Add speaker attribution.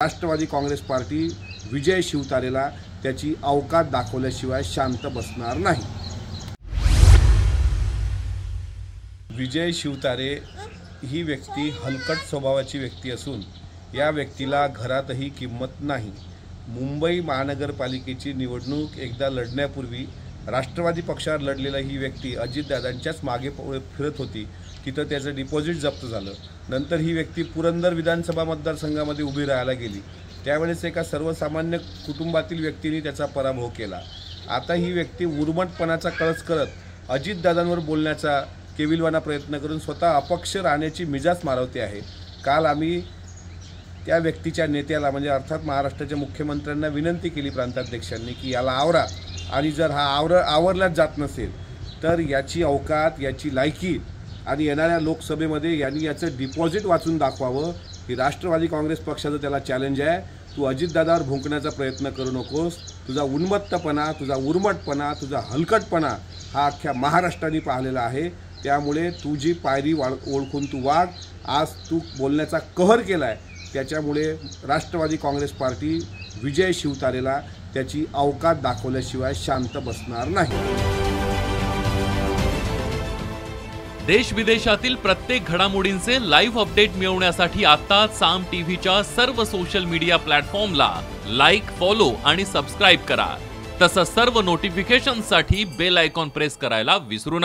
Speaker 1: Rashtrawadi Congress party विजय शिवतारेला त्याची अवकात दाखवल्याशिवाय शांत बसणार नाही। विजय शिवतारे ही व्यक्ती हलकट स्वभावाची व्यक्ती असून या व्यक्तीला घरातही किंमत नाही। मुंबई महानगरपालिकेची निवडणूक एकदा लढण्यापूर्वी राष्ट्रवादी पक्षावर लढलेला ही व्यक्ती अजितदादांच्याच मागे फिरत होती। तिथं त्याचं डिपॉझिट जप्त झालं। नंतर ही व्यक्ती पुरंदर विधानसभा मतदारसंघामध्ये उभी राहायला गेली। त्यावेळेस एका सर्वसामान्य कुटुंबातील व्यक्तीने त्याचा पराभव केला। आता ही व्यक्ती उर्मटपणाचा कळस करत अजितदादांवर बोलण्याचा केविलवाना प्रयत्न करून स्वतः अपक्ष राहण्याची मिजाज मारवते आहे। काल आम्ही त्या व्यक्तीच्या नेत्याला म्हणजे अर्थात महाराष्ट्राच्या मुख्यमंत्र्यांना विनंती केली प्रांताध्यक्षांनी की याला आवरा, आणि जर हा आवरलाच जात नसेल तर याची अवकात, याची लायकी आणि येणाऱ्या लोकसभेमध्ये यांनी याचं डिपॉझिट वाचून दाखवावं। ही राष्ट्रवादी काँग्रेस पक्षाचं त्याला चॅलेंज आहे। तू अजितदादावर भुंकण्याचा प्रयत्न करू नकोस। तुझा उन्मत्तपणा, तुझा उर्मटपणा, तुझा हलकटपणा हा अख्ख्या महाराष्ट्राने पाहिलेला आहे। त्यामुळे तुझी पायरी ओळखून तू वाग। आज तू बोलण्याचा कहर केला आहे, त्याच्यामुळे राष्ट्रवादी काँग्रेस पार्टी विजय शिवतारेला त्याची अवकात दाखवल्याशिवाय शांत बसणार नाही।
Speaker 2: देश विदेशातील प्रत्येक घडामोडींचे लाईव्ह अपडेट मिळवण्यासाठी आता साम टीव्हीच्या सर्व सोशल मीडिया प्लॅटफॉर्मला लाईक, फॉलो आणि सबस्क्राइब करा। तसंच सर्व नोटिफिकेशनसाठी बेल आयकॉन प्रेस करायला विसरू नका।